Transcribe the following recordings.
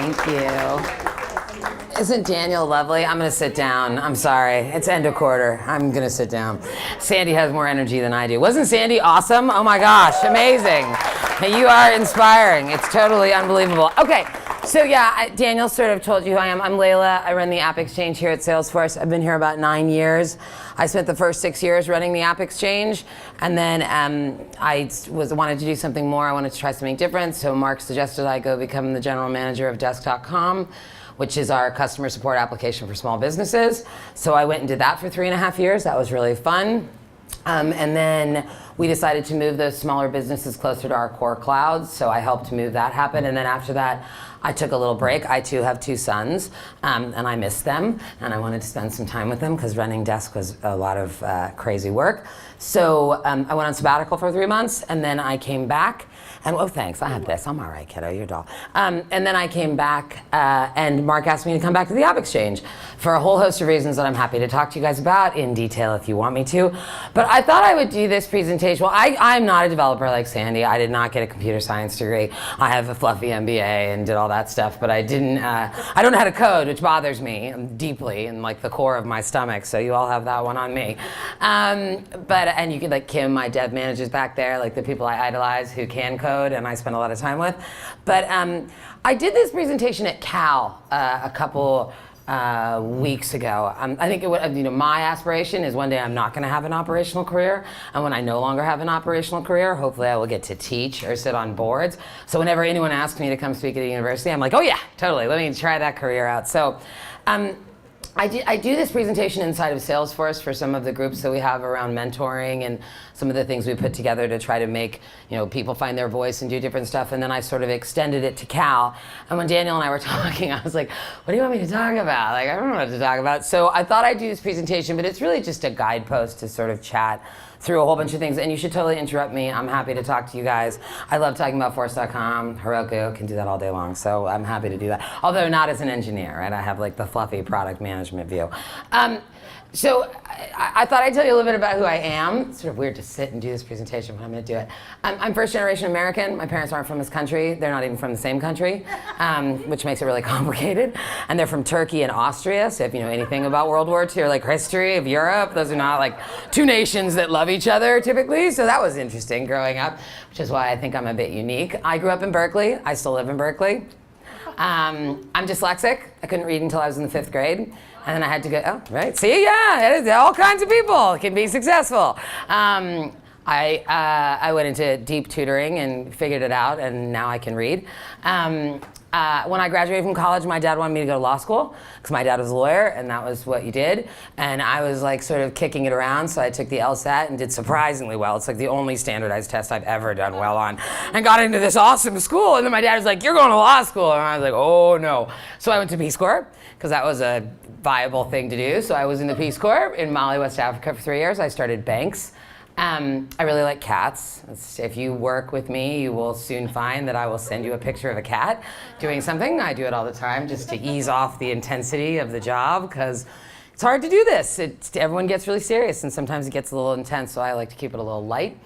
Thank you. Isn't Daniel lovely? I'm gonna sit down. I'm sorry. It's end of quarter. I'm gonna sit down. Sandy has more energy than I do. Wasn't Sandy awesome? Oh my gosh, amazing. You are inspiring. It's totally unbelievable. Okay, so yeah, Daniel sort of told you who I am. I'm Leyla. I run the App Exchange here at Salesforce. I've been here about 9 years. I spent the first 6 years running the App Exchange, and then I wanted to do something more. I wanted to try something different, so Mark suggested I go become the general manager of Desk.com, which is our customer support application for small businesses. So I went and did that for 3.5 years. That was really fun. And then we decided to move those smaller businesses closer to our core clouds. So I helped move that happen. And then after that, I took a little break. I too have 2 sons, and I missed them. And I wanted to spend some time with them because running Desk was a lot of crazy work. So I went on sabbatical for 3 months, and then I came back. And oh, thanks, I have this. I'm all right, kiddo, you're a doll. And then I came back, and Mark asked me to come back to the App Exchange for a whole host of reasons that I'm happy to talk to you guys about in detail if you want me to. But I thought I would do this presentation. Well, I'm not a developer like Sandy. I did not get a computer science degree. I have a fluffy MBA and did all that stuff, but I don't know how to code, which bothers me deeply in like the core of my stomach, so you all have that one on me. And you could, like Kim, my dev manager's back there, like the people I idolize who can code and I spend a lot of time with. But I did this presentation at Cal a couple weeks ago. I think my aspiration is one day I'm not going to have an operational career, and when I no longer have an operational career, hopefully I will get to teach or sit on boards. So whenever anyone asks me to come speak at a university, I'm like, oh yeah, totally, let me try that career out. So I do this presentation inside of Salesforce for some of the groups that we have around mentoring and some of the things we put together to try to make people find their voice and do different stuff. And then I sort of extended it to Cal. And when Daniel and I were talking, I was like, what do you want me to talk about? Like, I don't know what to talk about. So I thought I'd do this presentation, but it's really just a guidepost to sort of chat through a whole bunch of things, and you should totally interrupt me. I'm happy to talk to you guys. I love talking about Force.com, Heroku, can do that all day long, so I'm happy to do that. Although not as an engineer, right? I have like the fluffy product management view. So I thought I'd tell you a little bit about who I am. It's sort of weird to sit and do this presentation, but I'm gonna do it. I'm first generation American. My parents aren't from this country. They're not even from the same country, which makes it really complicated. And they're from Turkey and Austria, so if you know anything about World War II or like history of Europe, those are not like 2 nations that love each other typically. So that was interesting growing up, which is why I think I'm a bit unique. I grew up in Berkeley. I still live in Berkeley. I'm dyslexic. I couldn't read until I was in the 5th grade. And then I had to go, oh, right, see, yeah, all kinds of people can be successful. I went into deep tutoring and figured it out, and now I can read. When I graduated from college, my dad wanted me to go to law school, because my dad was a lawyer, and that was what you did. And I was like sort of kicking it around, so I took the LSAT and did surprisingly well. It's like the only standardized test I've ever done well on, and got into this awesome school. And then my dad was like, you're going to law school. And I was like, oh no. So I went to Peace Corps, because that was a viable thing to do. So I was in the Peace Corps in Mali, West Africa for 3 years. I started banks. I really like cats. If you work with me, you will soon find that I will send you a picture of a cat doing something. I do it all the time just to ease off the intensity of the job, because it's hard to do this. Everyone gets really serious, and sometimes it gets a little intense, so I like to keep it a little light.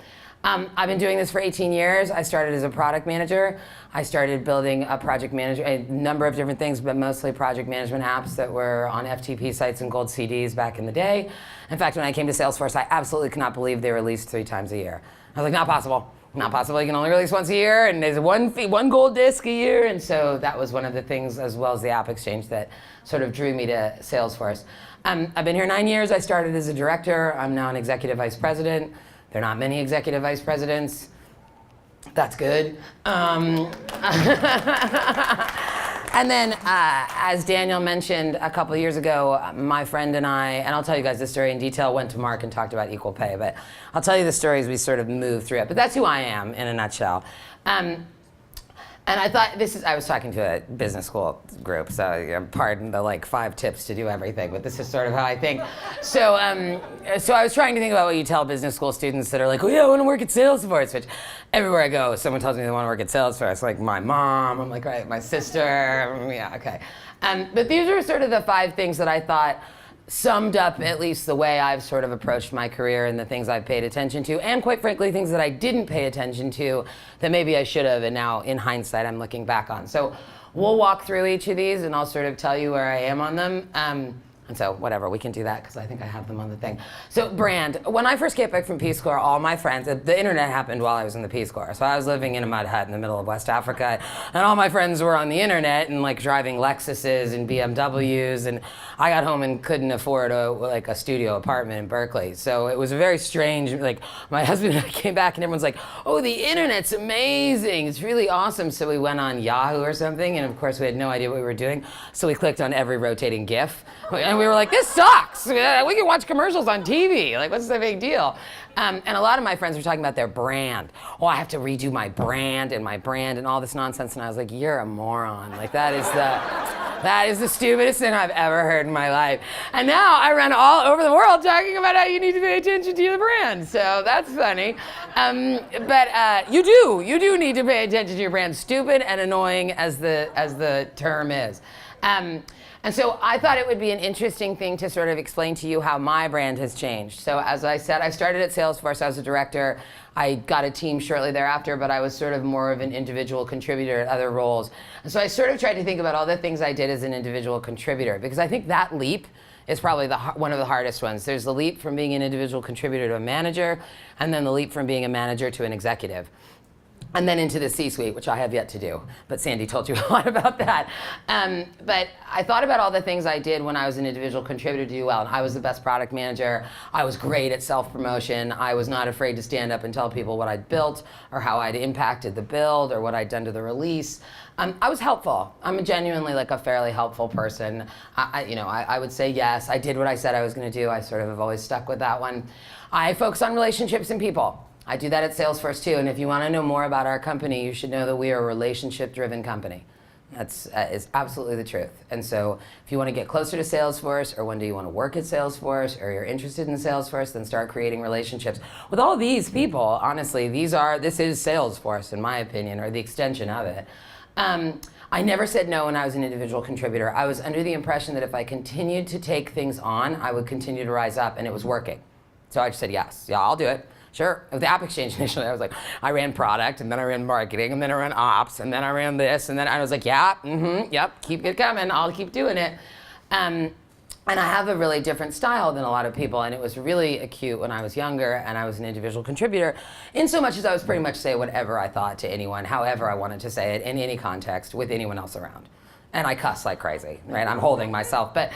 I've been doing this for 18 years. I started as a product manager. I started building a number of different things, but mostly project management apps that were on FTP sites and gold CDs back in the day. In fact, when I came to Salesforce, I absolutely could not believe they released 3 times a year. I was like, not possible. Not possible. You can only release once a year, and there's one gold disc a year. And so that was one of the things, as well as the App Exchange, that sort of drew me to Salesforce. I've been here 9 years. I started as a director. I'm now an executive vice president. There are not many executive vice presidents. That's good. And then, as Daniel mentioned a couple of years ago, my friend and I, and I'll tell you guys this story in detail, went to Mark and talked about equal pay, but I'll tell you the story as we sort of move through it. But that's who I am in a nutshell. And I thought I was talking to a business school group, so pardon the like 5 tips to do everything, but this is sort of how I think. So I was trying to think about what you tell business school students that are like, oh yeah, I want to work at Salesforce, which everywhere I go, someone tells me they want to work at Salesforce, like my mom, I'm like, right, my sister, yeah, okay. But these are sort of the 5 things that I thought summed up at least the way I've sort of approached my career and the things I've paid attention to, and quite frankly, things that I didn't pay attention to that maybe I should have, and now in hindsight I'm looking back on. So we'll walk through each of these and I'll sort of tell you where I am on them. And so whatever, we can do that because I think I have them on the thing. So brand, when I first came back from Peace Corps, all my friends, the internet happened while I was in the Peace Corps. So I was living in a mud hut in the middle of West Africa, and all my friends were on the internet and like driving Lexuses and BMWs, and I got home and couldn't afford a studio apartment in Berkeley. So it was a very strange, like my husband and I came back and everyone's like, oh, the internet's amazing, it's really awesome. So we went on Yahoo or something, and of course we had no idea what we were doing. So we clicked on every rotating GIF. And we were like, this sucks. We can watch commercials on TV. Like, what's the big deal? And a lot of my friends were talking about their brand. Oh, I have to redo my brand and all this nonsense. And I was like, you're a moron. Like, that is the stupidest thing I've ever heard in my life. And now I run all over the world talking about how you need to pay attention to your brand. So that's funny. But you do need to pay attention to your brand. Stupid and annoying as the term is. And so I thought it would be an interesting thing to sort of explain to you how my brand has changed. So as I said, I started at Salesforce. I was a director. I got a team shortly thereafter, but I was sort of more of an individual contributor at other roles. And so I sort of tried to think about all the things I did as an individual contributor, because I think that leap is probably one of the hardest ones. There's the leap from being an individual contributor to a manager, and then the leap from being a manager to an executive. And then into the C-suite, which I have yet to do. But Sandy told you a lot about that. But I thought about all the things I did when I was an individual contributor to do well. And I was the best product manager. I was great at self-promotion. I was not afraid to stand up and tell people what I'd built or how I'd impacted the build or what I'd done to the release. I was helpful. I'm genuinely like a fairly helpful person. I would say yes. I did what I said I was going to do. I sort of have always stuck with that one. I focus on relationships and people. I do that at Salesforce too, and if you want to know more about our company, you should know that we are a relationship-driven company. That's is absolutely the truth. And so if you want to get closer to Salesforce, or one day you want to work at Salesforce, or you're interested in Salesforce, then start creating relationships with all these people. Honestly, this is Salesforce, in my opinion, or the extension of it. I never said no when I was an individual contributor. I was under the impression that if I continued to take things on, I would continue to rise up, and it was working. So I just said yes. Yeah, I'll do it. Sure. With the App Exchange initially, I was like, I ran product, and then I ran marketing, and then I ran ops, and then I ran this, and then I was like, yeah, yep, keep it coming. I'll keep doing it. And I have a really different style than a lot of people, and it was really acute when I was younger, and I was an individual contributor, in so much as I was pretty much say whatever I thought to anyone, however I wanted to say it, in any context, with anyone else around. And I cuss like crazy, right? I'm holding myself. But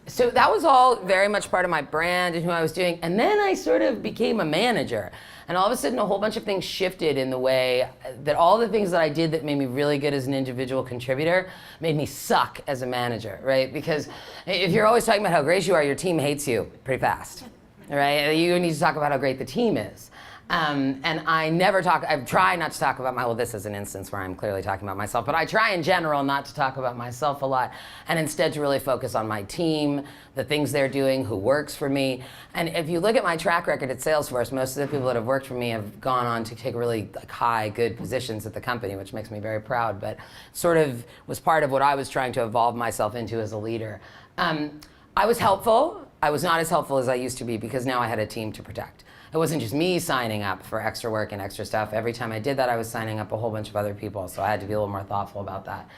so that was all very much part of my brand and who I was doing. And then I sort of became a manager. And all of a sudden, a whole bunch of things shifted in the way that all the things that I did that made me really good as an individual contributor made me suck as a manager, right? Because if you're always talking about how great you are, your team hates you pretty fast, right? You need to talk about how great the team is. And I try not to talk about this is an instance where I'm clearly talking about myself, but I try in general not to talk about myself a lot, and instead to really focus on my team, the things they're doing, who works for me. And if you look at my track record at Salesforce, most of the people that have worked for me have gone on to take really high, good positions at the company, which makes me very proud, but sort of was part of what I was trying to evolve myself into as a leader. I was helpful. I was not as helpful as I used to be because now I had a team to protect. It wasn't just me signing up for extra work and extra stuff. Every time I did that, I was signing up a whole bunch of other people, so I had to be a little more thoughtful about that.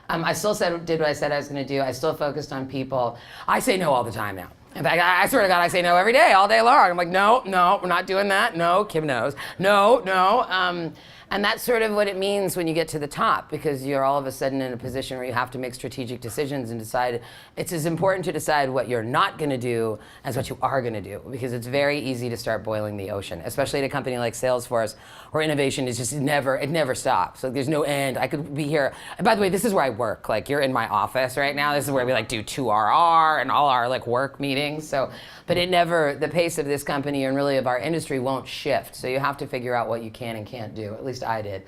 I still did what I said I was going to do. I still focused on people. I say no all the time now. In fact, I swear to God, I say no every day, all day long. I'm like, no, we're not doing that. No, Kim knows. No. And that's sort of what it means when you get to the top, because you're all of a sudden in a position where you have to make strategic decisions and decide. It's as important to decide what you're not going to do as what you are going to do, because it's very easy to start boiling the ocean, especially at a company like Salesforce, where innovation is just never stops. Like there's no end. I could be here. And by the way, this is where I work. Like you're in my office right now. This is where we like do 2RR and all our like work meetings. So, but the pace of this company and really of our industry won't shift. So you have to figure out what you can and can't do. At least I did.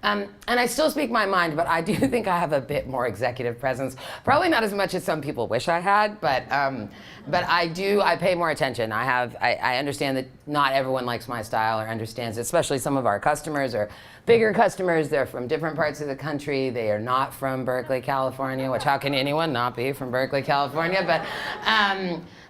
And I still speak my mind, but I do think I have a bit more executive presence. Probably not as much as some people wish I had, but I pay more attention. I understand that not everyone likes my style or understands it, especially some of our customers are bigger customers. They're from different parts of the country. They are not from Berkeley, California, which how can anyone not be from Berkeley, California? But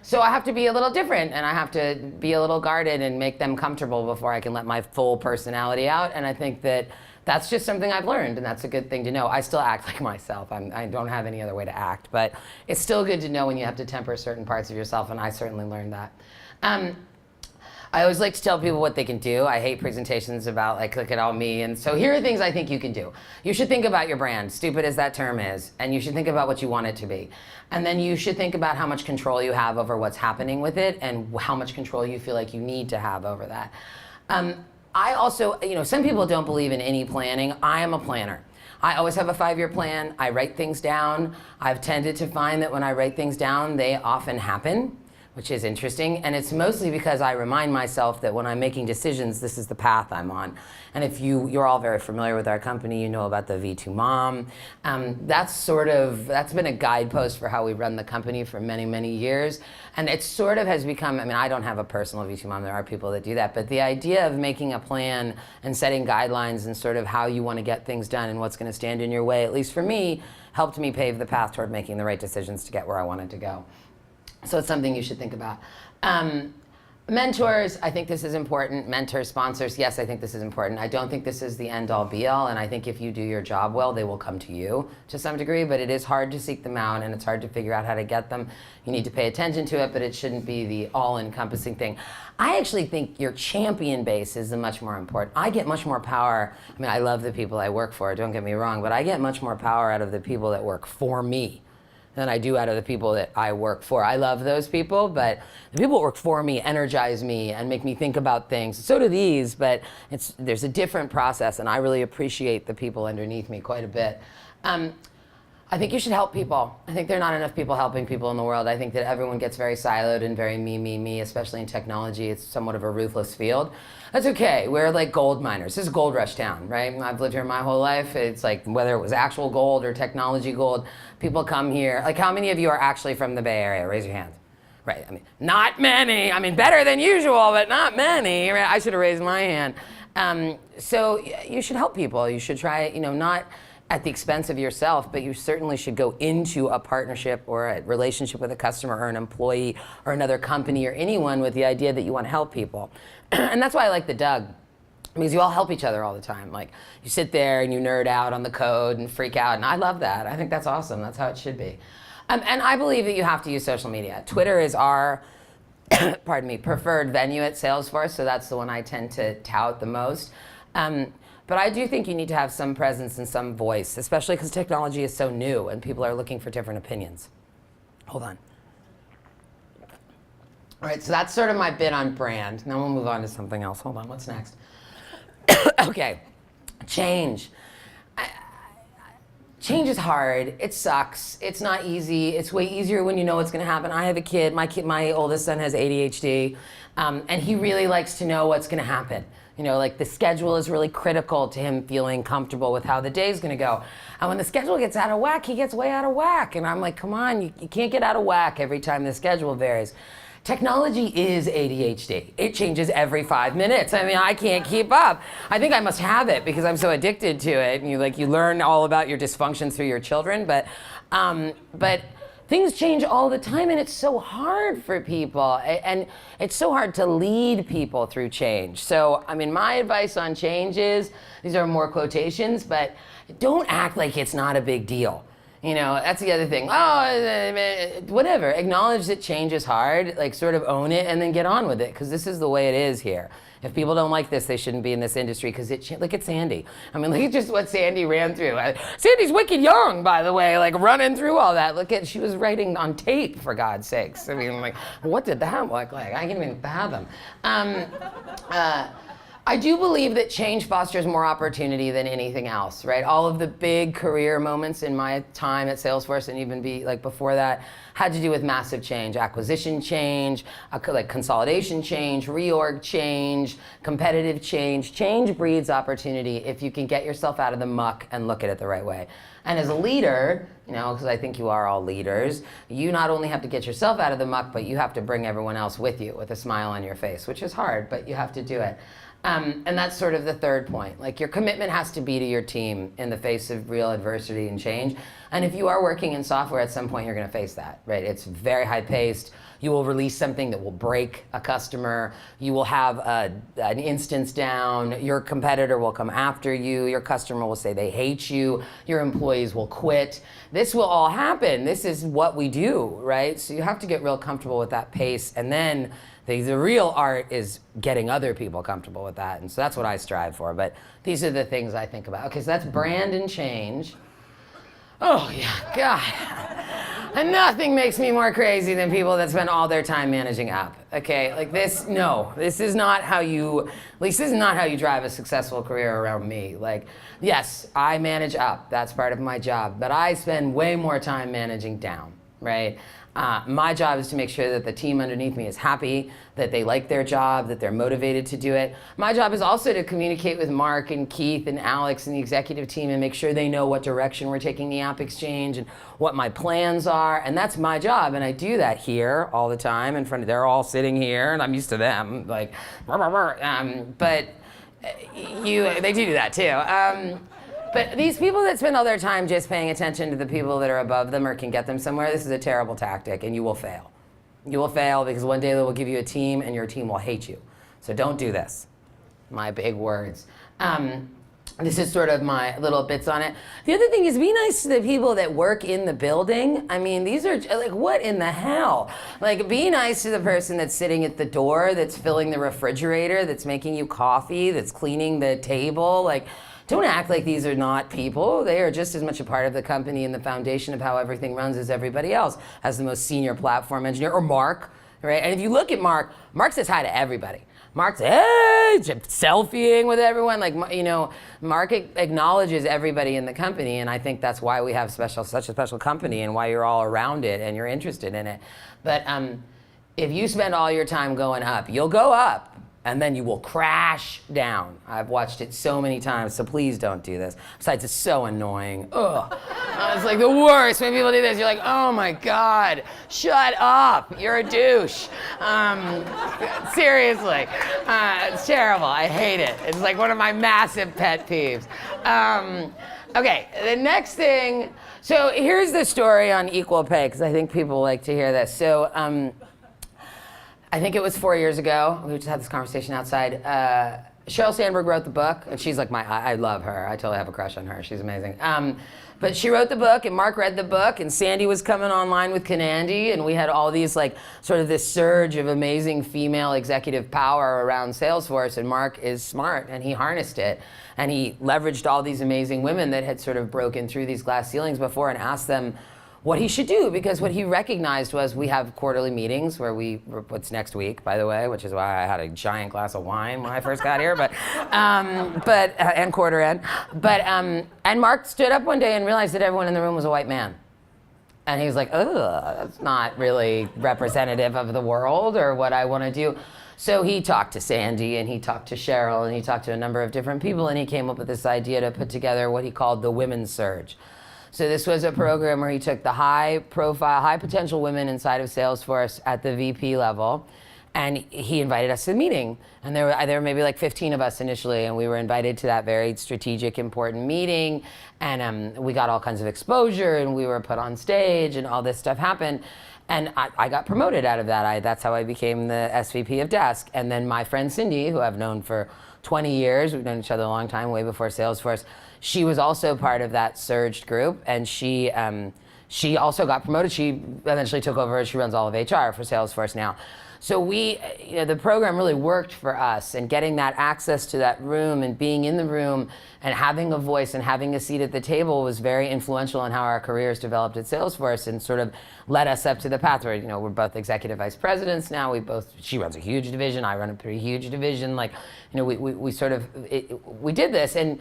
So I have to be a little different, and I have to be a little guarded and make them comfortable before I can let my full personality out. And I think that that's just something I've learned, and that's a good thing to know. I still act like myself. I don't have any other way to act, but it's still good to know when you have to temper certain parts of yourself, and I certainly learned that. I always like to tell people what they can do. I hate presentations about like, look at all me. And so here are things I think you can do. You should think about your brand, stupid as that term is, and you should think about what you want it to be. And then you should think about how much control you have over what's happening with it and how much control you feel like you need to have over that. I also, some people don't believe in any planning. I am a planner. I always have a 5-year plan. I write things down. I've tended to find that when I write things down, they often happen, which is interesting. And it's mostly because I remind myself that when I'm making decisions, this is the path I'm on. And if you're all very familiar with our company, you know about the V2 Mom. That's been a guidepost for how we run the company for many, many years. And it sort of has become, I don't have a personal V2 Mom, there are people that do that, but the idea of making a plan and setting guidelines and sort of how you want to get things done and what's going to stand in your way, at least for me, helped me pave the path toward making the right decisions to get where I wanted to go. So it's something you should think about. Mentors, I think this is important. Mentors, sponsors, yes, I think this is important. I don't think this is the end-all, be-all, and I think if you do your job well, they will come to you to some degree, but it is hard to seek them out, and it's hard to figure out how to get them. You need to pay attention to it, but it shouldn't be the all-encompassing thing. I actually think your champion base is the much more important. I get much more power. I love the people I work for, don't get me wrong, but I get much more power out of the people that work for me than I do out of the people that I work for. I love those people, but the people that work for me energize me and make me think about things. So do these, but there's a different process, and I really appreciate the people underneath me quite a bit. I think you should help people. I think there are not enough people helping people in the world. I think that everyone gets very siloed and very me, especially in technology. It's somewhat of a ruthless field. That's okay. We're like gold miners. This is gold rush town, right? I've lived here my whole life. It's like whether it was actual gold or technology gold, people come here. Like how many of you are actually from the Bay Area? Raise your hands. Right, not many. Better than usual, but not many. Right? I should have raised my hand. So you should help people. You should try, not at the expense of yourself, but you certainly should go into a partnership or a relationship with a customer or an employee or another company or anyone with the idea that you want to help people. And that's why I like the Doug, because you all help each other all the time. Like you sit there and you nerd out on the code and freak out, and I love that. I think that's awesome. That's how it should be. And I believe that you have to use social media. Twitter is our preferred venue at Salesforce, so that's the one I tend to tout the most. But I do think you need to have some presence and some voice, especially because technology is so new and people are looking for different opinions. Hold on. All right, so that's sort of my bit on brand. Now we'll move on to something else. Hold on, what's next? Okay, change. Change is hard. It sucks. It's not easy. It's way easier when you know what's going to happen. I have a kid. My oldest son has ADHD, and he really likes to know what's going to happen. Like the schedule is really critical to him feeling comfortable with how the day's going to go. And when the schedule gets out of whack, he gets way out of whack. And I'm like, come on, you can't get out of whack every time the schedule varies. Technology is ADHD. It changes every 5 minutes. I can't keep up. I think I must have it because I'm so addicted to it. And you learn all about your dysfunctions through your children, but things change all the time, and it's so hard for people, and it's so hard to lead people through change. So, my advice on change is, these are more quotations, but don't act like it's not a big deal. That's the other thing. Whatever. Acknowledge that change is hard, sort of own it, and then get on with it, because this is the way it is here. If people don't like this, they shouldn't be in this industry, because look at Sandy. Look at just what Sandy ran through. Sandy's wicked young, by the way, running through all that. She was writing on tape, for God's sakes. What did that look like? I can't even fathom. I do believe that change fosters more opportunity than anything else, right? All of the big career moments in my time at Salesforce, and even before that, had to do with massive change, acquisition change, consolidation change, reorg change, competitive change. Change breeds opportunity if you can get yourself out of the muck and look at it the right way. And as a leader, because I think you are all leaders, you not only have to get yourself out of the muck, but you have to bring everyone else with you with a smile on your face, which is hard, but you have to do it. And that's sort of the third point. Your commitment has to be to your team in the face of real adversity and change. And if you are working in software, at some point you're going to face that, right? It's very high paced. You will release something that will break a customer. You will have an instance down. Your competitor will come after you. Your customer will say they hate you. Your employees will quit. This will all happen. This is what we do, right? So you have to get real comfortable with that pace. And then the real art is getting other people comfortable with that. And so that's what I strive for. But these are the things I think about. Okay, so that's brand and change. Oh, yeah, God. And nothing makes me more crazy than people that spend all their time managing up. Okay, like this, no, this is not how you, at least this is not how you drive a successful career around me. Like, yes, I manage up, that's part of my job, but I spend way more time managing down, right? My job is to make sure that the team underneath me is happy, that they like their job, that they're motivated to do it. My job is also to communicate with Mark and Keith and Alex and the executive team and make sure they know what direction we're taking the App Exchange and what my plans are. And that's my job. And I do that here all the time in front of, they're all sitting here and I'm used to them, like, but they do that too. But these people that spend all their time just paying attention to the people that are above them or can get them somewhere, this is a terrible tactic and you will fail. You will fail because one day they will give you a team and your team will hate you. So don't do this. My big words. This is sort of my little bits on it. The other thing is be nice to the people that work in the building. I mean, these are like, what in the hell? Like, be nice to the person that's sitting at the door, that's filling the refrigerator, that's making you coffee, that's cleaning the table. Like, don't act like these are not people. They are just as much a part of the company and the foundation of how everything runs as everybody else, as the most senior platform engineer, or Mark, right? And if you look at Mark, Mark says hi to everybody. Mark's, hey, selfieing with everyone. Like, you know, Mark acknowledges everybody in the company, and I think that's why we have such a special company and why you're all around it and you're interested in it. But if you spend all your time going up, you'll go up. And then you will crash down. I've watched it so many times, so please don't do this. Besides, it's so annoying. Ugh. It's like the worst when people do this. You're like, oh my God, shut up. You're a douche. Seriously. It's terrible. I hate it. It's like one of my massive pet peeves. Okay, the next thing. So here's the story on equal pay, because I think people like to hear this. So, I think it was 4 years ago. We just had this conversation outside. Sheryl Sandberg wrote the book, and she's like I love her. I totally have a crush on her. She's amazing. But she wrote the book, and Mark read the book, and Sandy was coming online with Kanandi, and we had all these, like, sort of this surge of amazing female executive power around Salesforce, and Mark is smart, and he harnessed it. And he leveraged all these amazing women that had sort of broken through these glass ceilings before and asked them what he should do, because what he recognized was we have quarterly meetings where what's next week, by the way, which is why I had a giant glass of wine when I first got here, and quarter end. And Mark stood up one day and realized that everyone in the room was a white man. And he was like, ugh, that's not really representative of the world or what I want to do. So he talked to Sandy and he talked to Sheryl and he talked to a number of different people and he came up with this idea to put together what he called the Women's Surge. So this was a program where he took the high-profile, high-potential women inside of Salesforce at the VP level, and he invited us to the meeting. And there were maybe like 15 of us initially, and we were invited to that very strategic, important meeting. And we got all kinds of exposure, and we were put on stage, and all this stuff happened. And I got promoted out of that. That's how I became the SVP of Desk. And then my friend Cindy, who I've known for 20 years, we've known each other a long time, way before Salesforce, she was also part of that surged group, and she also got promoted. She eventually took over. She runs all of HR for Salesforce now. So the program really worked for us, and getting that access to that room and being in the room and having a voice and having a seat at the table was very influential in how our careers developed at Salesforce and sort of led us up to the path where, we're both executive vice presidents now. She runs a huge division. I run a pretty huge division. We did this, and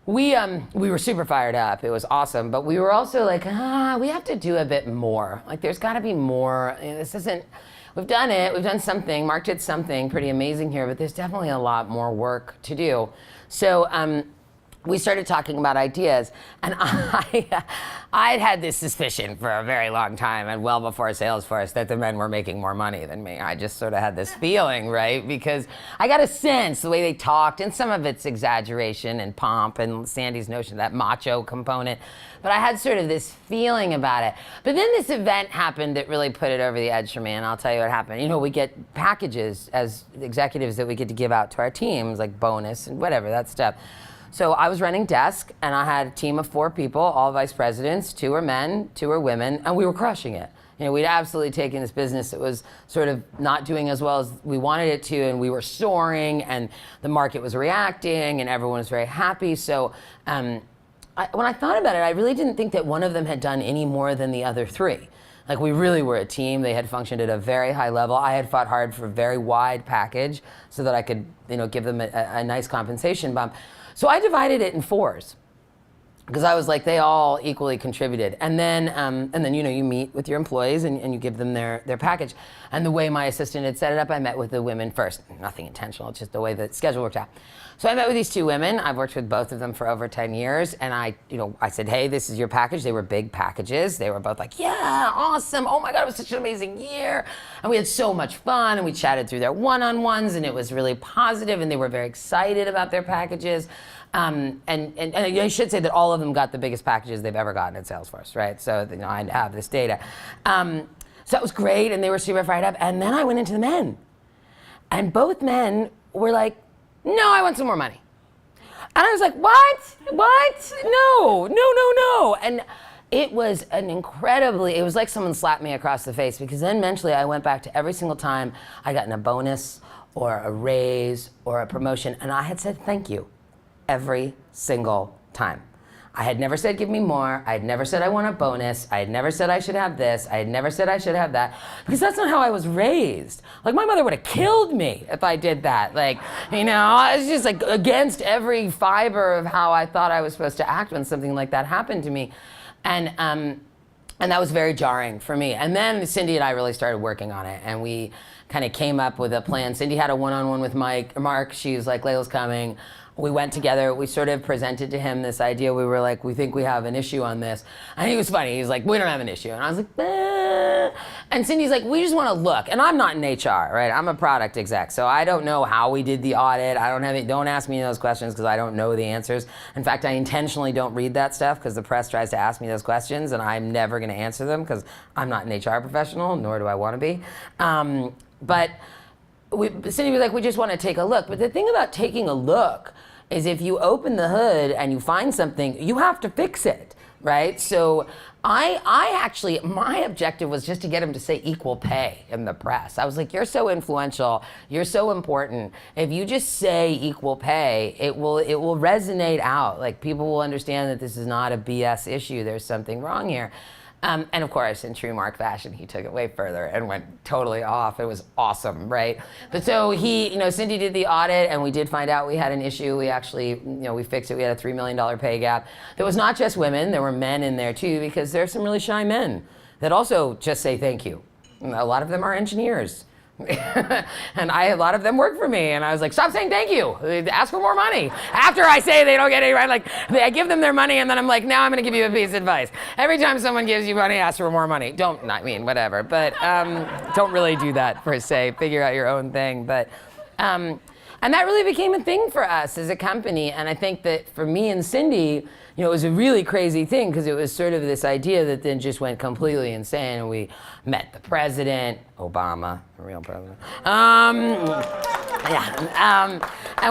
we were super fired up. It was awesome, but we were also like, we have to do a bit more. Like, there's got to be more. We've done it. We've done something. Mark did something pretty amazing here, but there's definitely a lot more work to do. So we started talking about ideas, and I'd had this suspicion for a very long time, and well before Salesforce, that the men were making more money than me. I just sort of had this feeling, right? Because I got a sense the way they talked, and some of it's exaggeration and pomp, and Sandy's notion of that macho component, but I had sort of this feeling about it. But then this event happened that really put it over the edge for me, and I'll tell you what happened. You know, we get packages as executives that we get to give out to our teams, like bonus and whatever, that stuff. So I was running desk, and I had a team of 4 people, all vice presidents. 2 were men, 2 were women, and we were crushing it. You know, we'd absolutely taken this business that was sort of not doing as well as we wanted it to, and we were soaring, and the market was reacting, and everyone was very happy. So when I thought about it, I really didn't think that one of them had done any more than the other 3. Like, we really were a team. They had functioned at a very high level. I had fought hard for a very wide package so that I could, you know, give them a nice compensation bump. So I divided it in 4s, because I was like, they all equally contributed. And then you know, you meet with your employees and you give them their package. And the way my assistant had set it up, I met with the women first. Nothing intentional, it's just the way the schedule worked out. So I met with these 2 women. I've worked with both of them for over 10 years. And I said, hey, this is your package. They were big packages. They were both like, yeah, awesome. Oh my God, it was such an amazing year. And we had so much fun, and we chatted through their one-on-ones, and it was really positive, and they were very excited about their packages. And I should say that all of them got the biggest packages they've ever gotten at Salesforce, right? So, you know, I have this data. So that was great, and they were super fired up. And then I went into the men, and both men were like, no, I want some more money. And I was like, what? No. And it was it was like someone slapped me across the face, because then mentally I went back to every single time I gotten a bonus or a raise or a promotion, and I had said thank you every single time. I had never said give me more. I had never said I want a bonus. I had never said I should have this. I had never said I should have that, because that's not how I was raised. Like, my mother would have killed me if I did that. Like, you know, I was just like against every fiber of how I thought I was supposed to act when something like that happened to me. And that was very jarring for me. And then Cindy and I really started working on it, and we kind of came up with a plan. Cindy had a one-on-one with Mark. She was like, Layla's coming. We went together, we sort of presented to him this idea. We were like, we think we have an issue on this. And he was funny, he was like, we don't have an issue. And I was like, eh. And Cindy's like, we just want to look. And I'm not in HR, right? I'm a product exec, so I don't know how we did the audit. Don't ask me those questions, because I don't know the answers. In fact, I intentionally don't read that stuff, because the press tries to ask me those questions, and I'm never going to answer them, because I'm not an HR professional, nor do I want to be. But Cindy was like, we just want to take a look. But the thing about taking a look is, if you open the hood and you find something, you have to fix it, right? So I actually, my objective was just to get him to say equal pay in the press. I was like, you're so influential, you're so important. If you just say equal pay, it will resonate out. Like, people will understand that this is not a BS issue, there's something wrong here. And of course, in true Mark fashion, he took it way further and went totally off. It was awesome, right? But so Cindy did the audit, and we did find out we had an issue. We actually, we fixed it. We had a $3 million pay gap. There was not just women, there were men in there too, because there are some really shy men that also just say thank you. A lot of them are engineers. And a lot of them work for me, and I was like, stop saying thank you, ask for more money. After I say they don't get any, right? Like, I give them their money, and then I'm like, now I'm gonna give you a piece of advice. Every time someone gives you money, ask for more money. Whatever, but don't really do that per se, figure out your own thing. But and that really became a thing for us as a company, and I think that for me and Cindy, it was a really crazy thing, because it was sort of this idea that then just went completely insane. And we met the president, Obama, the real president. And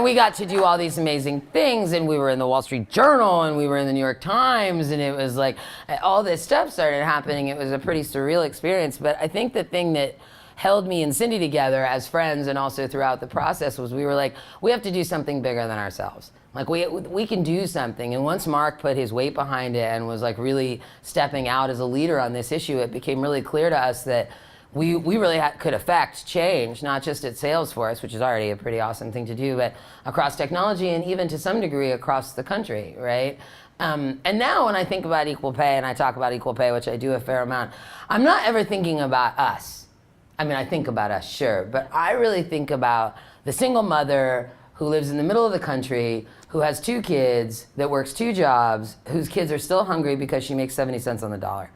we got to do all these amazing things, and we were in the Wall Street Journal, and we were in the New York Times, and it was like all this stuff started happening. It was a pretty surreal experience. But I think the thing that held me and Cindy together as friends, and also throughout the process, was we were like, we have to do something bigger than ourselves. Like, we can do something. And once Mark put his weight behind it and was like really stepping out as a leader on this issue, it became really clear to us that we really could affect change, not just at Salesforce, which is already a pretty awesome thing to do, but across technology, and even to some degree across the country, right? And now when I think about equal pay, and I talk about equal pay, which I do a fair amount, I'm not ever thinking about us. I mean, I think about us, sure, but I really think about the single mother who lives in the middle of the country, who has 2 kids, that works 2 jobs, whose kids are still hungry because she makes 70 cents on the dollar.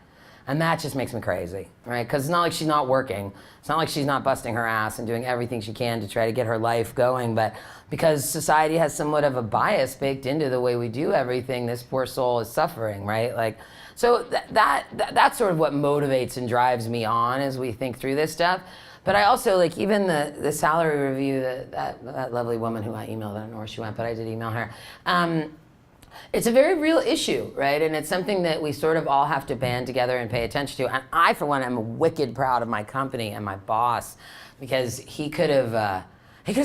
And that just makes me crazy, right? Because it's not like she's not working. It's not like she's not busting her ass and doing everything she can to try to get her life going. But because society has somewhat of a bias baked into the way we do everything, this poor soul is suffering, right? Like, so that's sort of what motivates and drives me on as we think through this stuff. But I also, like, even the salary review, that lovely woman who I emailed, I don't know where she went, but I did email her. It's a very real issue, right? And it's something that we sort of all have to band together and pay attention to. And I, for one, am wicked proud of my company and my boss, because he could have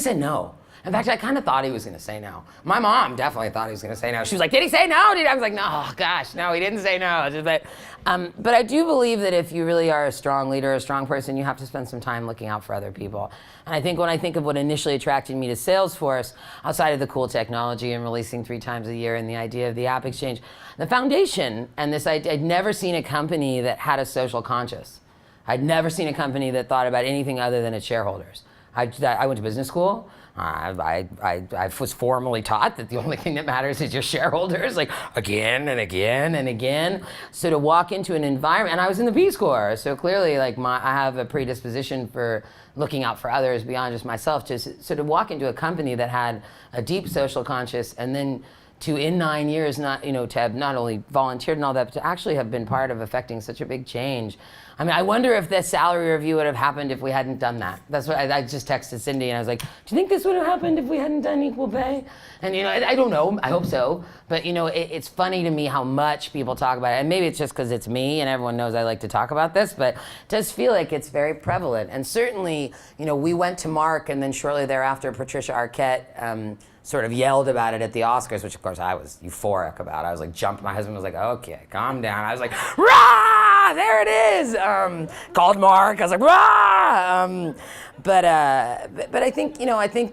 said no. In fact, I kind of thought he was going to say no. My mom definitely thought he was going to say no. She was like, did he say no? I was like, no, oh, gosh, no, he didn't say no. But I do believe that if you really are a strong leader, a strong person, you have to spend some time looking out for other people. And I think when I think of what initially attracted me to Salesforce, outside of the cool technology and releasing 3 times a year and the idea of the app exchange, the foundation and this idea, I'd never seen a company that had a social conscience. I'd never seen a company that thought about anything other than its shareholders. I went to business school. I was formally taught that the only thing that matters is your shareholders, like again and again and again. So to walk into an environment, and I was in the Peace Corps, so clearly like I have a predisposition for looking out for others beyond just myself. So to walk into a company that had a deep social conscience, and then to in 9 years to have not only volunteered and all that, but to actually have been part of affecting such a big change. I mean, I wonder if this salary review would have happened if we hadn't done that. That's what I just texted Cindy and I was like, do you think this would have happened if we hadn't done equal pay? And I don't know, I hope so. But it's funny to me how much people talk about it. And maybe it's just because it's me and everyone knows I like to talk about this, but it does feel like it's very prevalent. And certainly, we went to Mark, and then shortly thereafter, Patricia Arquette sort of yelled about it at the Oscars, which of course I was euphoric about. I was like jumped. My husband was like, okay, calm down. I was like, rah, there it is. Called Mark. I was like, rah. But I think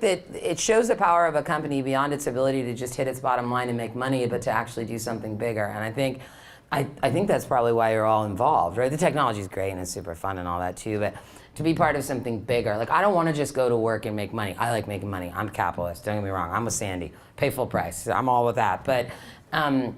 that it shows the power of a company beyond its ability to just hit its bottom line and make money, but to actually do something bigger. And I think that's probably why you're all involved, right? The technology is great and it's super fun and all that too, but to be part of something bigger. Like, I don't want to just go to work and make money. I like making money. I'm a capitalist, don't get me wrong. I'm a Sandy, pay full price. I'm all with that. But I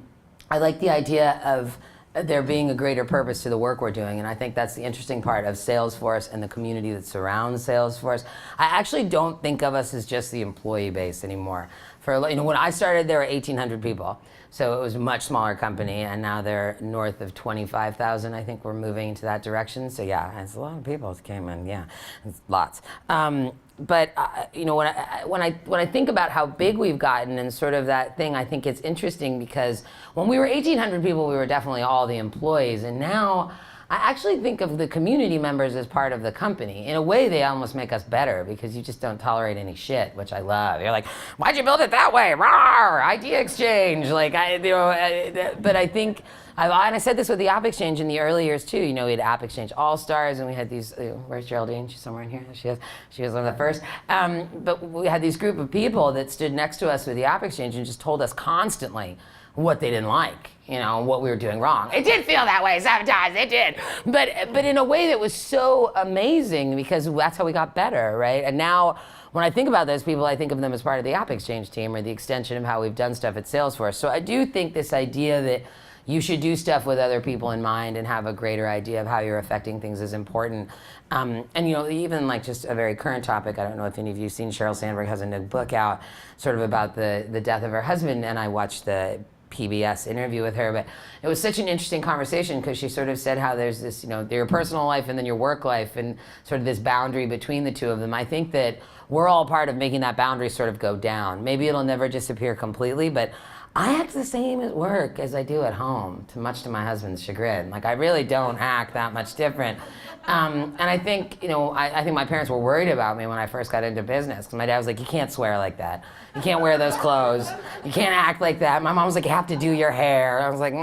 like the idea of there being a greater purpose to the work we're doing, and I think that's the interesting part of Salesforce and the community that surrounds Salesforce. I actually don't think of us as just the employee base anymore. When I started, there were 1,800 people. So it was a much smaller company, and now they're north of 25,000. I think we're moving into that direction. So yeah, it's a lot of people that came in. Yeah, it's lots. But when I think about how big we've gotten and sort of that thing, I think it's interesting because when we were 1,800 people, we were definitely all the employees, and now I actually think of the community members as part of the company. In a way, they almost make us better because you just don't tolerate any shit, which I love. You're like, why'd you build it that way? Rawr, idea exchange. But I think, and I said this with the App Exchange in the early years too. We had App Exchange All-Stars, and we had these, where's Geraldine? She's somewhere in here. She was one of the first. But we had this group of people that stood next to us with the App Exchange and just told us constantly what they didn't like, what we were doing wrong. It did feel that way sometimes, it did. But in a way that was so amazing because that's how we got better, right? And now, when I think about those people, I think of them as part of the App Exchange team or the extension of how we've done stuff at Salesforce. So I do think this idea that you should do stuff with other people in mind and have a greater idea of how you're affecting things is important. And even like just a very current topic, I don't know if any of you have seen Sheryl Sandberg has a new book out sort of about the death of her husband, and I watched the PBS interview with her, but it was such an interesting conversation because she sort of said how there's this, your personal life and then your work life and sort of this boundary between the two of them. I think that we're all part of making that boundary sort of go down. Maybe it'll never disappear completely, but I act the same at work as I do at home, much to my husband's chagrin. Like, I really don't act that much different. And I think, I think my parents were worried about me when I first got into business, because my dad was like, you can't swear like that. You can't wear those clothes. You can't act like that. My mom was like, you have to do your hair. I was like,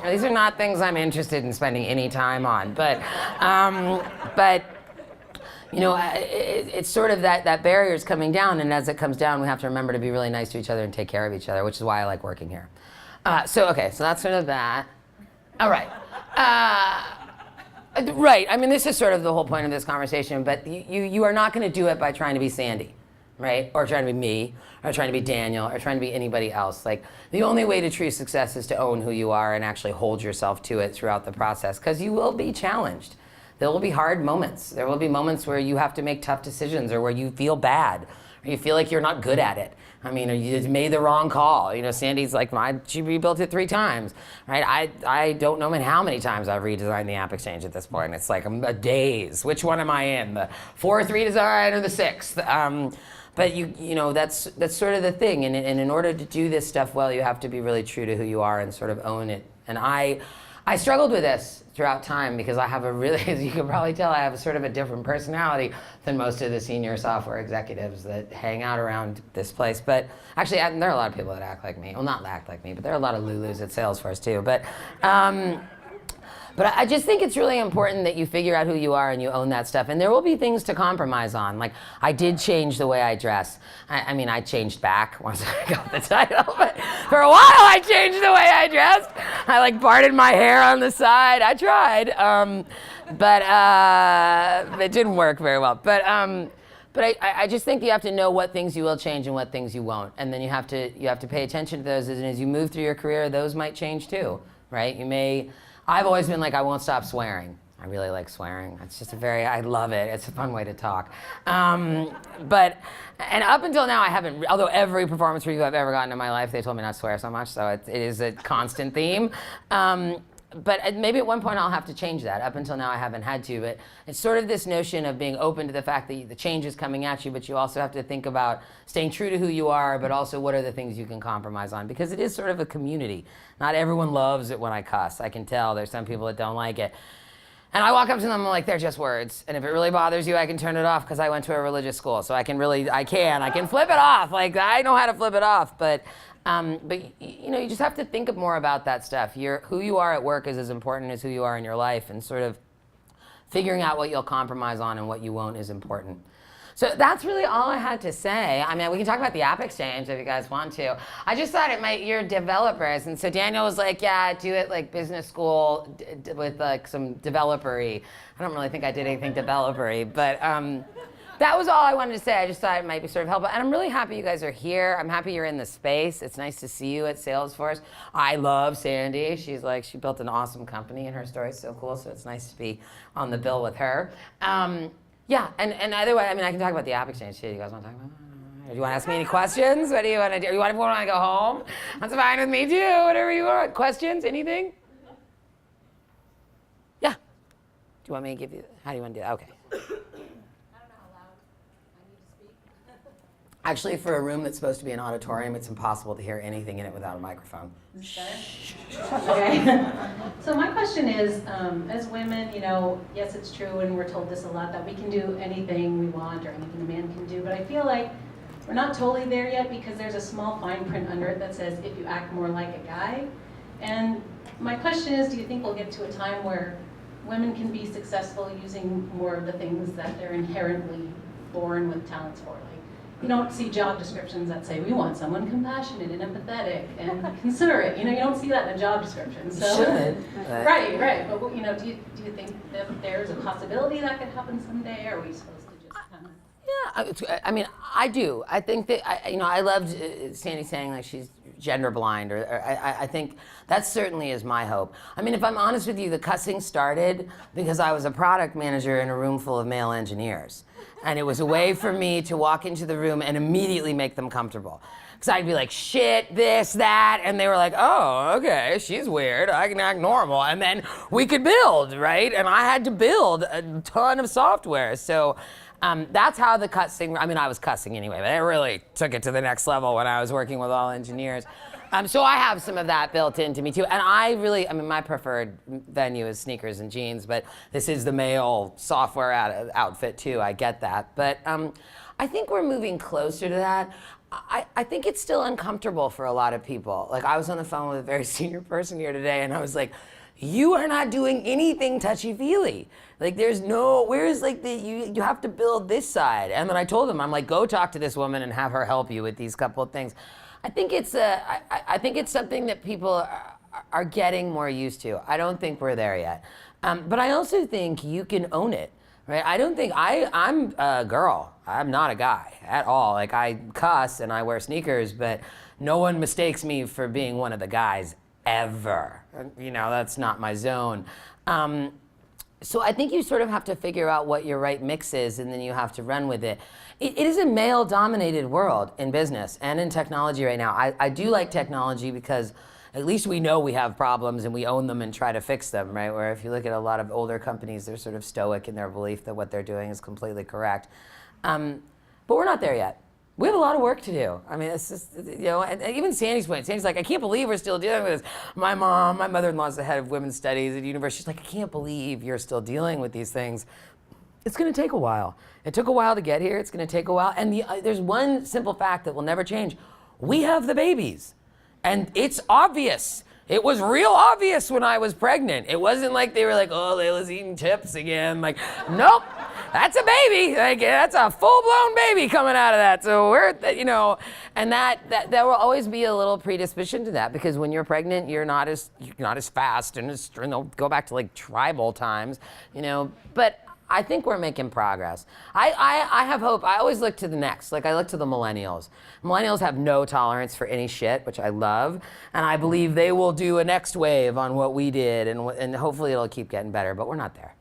these are not things I'm interested in spending any time on. But it's sort of that barrier is coming down, and as it comes down, we have to remember to be really nice to each other and take care of each other, which is why I like working here. So that's sort of that. All right. Right, I mean, this is sort of the whole point of this conversation, but you are not going to do it by trying to be Sandy. right? Or trying to be me, or trying to be Daniel, or trying to be anybody else. Like, the only way to true success is to own who you are and actually hold yourself to it throughout the process, because you will be challenged. There will be hard moments. There will be moments where you have to make tough decisions, or where you feel bad, or you feel like you're not good at it. I mean, or you just made the wrong call. You know, Sandy's like, she rebuilt it 3 times, right? I don't know how many times I've redesigned the App Exchange at this point. It's like I'm a daze. Which one am I in? The 4th redesign or the 6th? But you know, that's sort of the thing. And in order to do this stuff well, you have to be really true to who you are and sort of own it. And I struggled with this throughout time, because I have a really, as you can probably tell, I have a sort of a different personality than most of the senior software executives that hang out around this place. But actually, there are a lot of people that act like me. Well, not act like me, but there are a lot of Lulus at Salesforce too. But I just think it's really important that you figure out who you are and you own that stuff. And there will be things to compromise on. Like, I did change the way I dress. I mean, I changed back once I got the title, but for a while I changed the way I dressed. I like parted my hair on the side. I tried, but it didn't work very well. But I just think you have to know what things you will change and what things you won't. And then you have to pay attention to those. And as you move through your career, those might change too, right? I've always been like, I won't stop swearing. I really like swearing. It's just I love it. It's a fun way to talk. And up until now, I haven't, although every performance review I've ever gotten in my life, they told me not to swear so much, so it is a constant theme. But maybe at one point I'll have to change that. Up until now, I haven't had to. But it's sort of this notion of being open to the fact that the change is coming at you, but you also have to think about staying true to who you are, but also what are the things you can compromise on. Because it is sort of a community. Not everyone loves it when I cuss. I can tell there's some people that don't like it. And I walk up to them, I'm like, they're just words. And if it really bothers you, I can turn it off, because I went to a religious school. So I can flip it off. Like, I know how to flip it off. But you know, you just have to think more about that stuff. Who you are at work is as important as who you are in your life, and sort of figuring out what you'll compromise on and what you won't is important. So that's really all I had to say. I mean, we can talk about the App Exchange if you guys want to. I just thought you're developers, and so Daniel was like, yeah, do it like business school with like some developer-y. I don't really think I did anything developer-y, but that was all I wanted to say. I just thought it might be sort of helpful. And I'm really happy you guys are here. I'm happy you're in the space. It's nice to see you at Salesforce. I love Sandy. She built an awesome company, and her story's so cool, so it's nice to be on the bill with her. Yeah, and either way, I mean, I can talk about the App Exchange too. You guys want to talk about it? Do you want to ask me any questions? What do you want to do? You want to go home? That's fine with me too, whatever you want. Questions, anything? Yeah. Do you want me to give you, how do you want to do that? Okay. Actually, for a room that's supposed to be an auditorium, it's impossible to hear anything in it without a microphone. Okay. So my question is, as women, you know, yes, it's true, and we're told this a lot, that we can do anything we want or anything a man can do, but I feel like we're not totally there yet, because there's a small fine print under it that says, if you act more like a guy. And my question is, do you think we'll get to a time where women can be successful using more of the things that they're inherently born with talents for? You don't see job descriptions that say, we want someone compassionate and empathetic and considerate. You know, you don't see that in a job description. So, should. Right. But, you know, do you think that there's a possibility that could happen someday, or are we supposed to just kind of? Yeah, I mean, I do. I think that, I loved Sandy saying like she's gender blind, or I think that certainly is my hope. I mean, if I'm honest with you, the cussing started because I was a product manager in a room full of male engineers. And it was a way for me to walk into the room and immediately make them comfortable. Because I'd be like, shit, this, that, and they were like, oh, okay, she's weird, I can act normal. And then we could build, right? And I had to build a ton of software. So that's how the cussing, I mean, I was cussing anyway, but I really took it to the next level when I was working with all engineers. So I have some of that built into me too. And I mean, my preferred venue is sneakers and jeans, but this is the male software outfit too, I get that. But I think we're moving closer to that. I think it's still uncomfortable for a lot of people. Like, I was on the phone with a very senior person here today, and I was like, you are not doing anything touchy-feely. Like, there's no, where's like you have to build this side. And then I told him, I'm like, go talk to this woman and have her help you with these couple of things. I think it's something that people are getting more used to. I don't think we're there yet. But I also think you can own it. right? I don't think, I'm a girl. I'm not a guy at all. Like, I cuss and I wear sneakers, but no one mistakes me for being one of the guys ever. You know, that's not my zone. So I think you sort of have to figure out what your right mix is, and then you have to run with it. It is a male-dominated world in business and in technology right now. I do like technology because at least we know we have problems and we own them and try to fix them, right? Where if you look at a lot of older companies, they're sort of stoic in their belief that what they're doing is completely correct. But we're not there yet. We have a lot of work to do. I mean, it's just, you know, and even Sandy's point. Sandy's like, I can't believe we're still dealing with this. My mother-in-law is the head of women's studies at university. She's like, I can't believe you're still dealing with these things. It's going to take a while. It took a while to get here. It's going to take a while. And there's one simple fact that will never change. We have the babies. And it's obvious. It was real obvious when I was pregnant. It wasn't like they were like, oh, Layla's eating chips again. Like, nope. That's a baby. Like, that's a full-blown baby coming out of that. So we're, you know, and that will always be a little predisposition to that, because when you're pregnant, you're not as fast and as, you know, go back to like tribal times, you know. But I think we're making progress. I have hope. I always look to the next. Like, I look to the millennials. Millennials have no tolerance for any shit, which I love, and I believe they will do a next wave on what we did, and hopefully it'll keep getting better. But we're not there.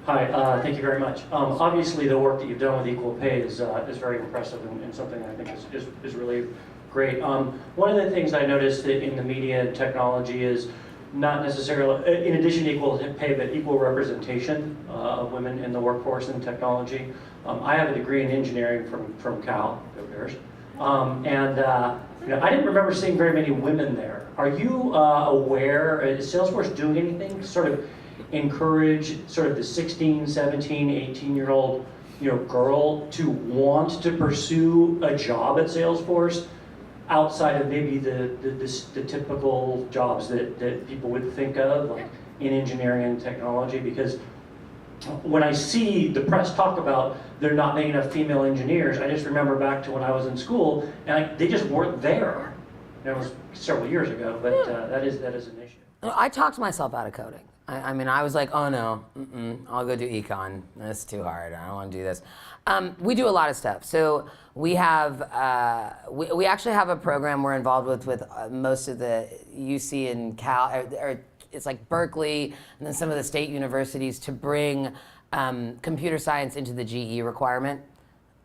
Hi, thank you very much. Obviously, the work that you've done with equal pay is very impressive and something I think is really great. One of the things I noticed that in the media and technology is not necessarily, in addition to equal pay, but equal representation of women in the workforce and technology. I have a degree in engineering from Cal, go Bears, and you know, I didn't remember seeing very many women there. Are you aware, is Salesforce doing anything to sort of encourage sort of the 16, 17, 18-year-old, you know, girl to want to pursue a job at Salesforce outside of maybe the typical jobs that people would think of, like in engineering and technology? Because when I see the press talk about there not being enough female engineers, I just remember back to when I was in school, and they just weren't there. And it was several years ago, but that is an issue. I talked myself out of coding. I mean, I was like, oh no, I'll go do econ. That's too hard. I don't want to do this. We do a lot of stuff. So we have, we actually have a program we're involved with most of the UC and Cal, or it's like Berkeley, and then some of the state universities, to bring computer science into the GE requirement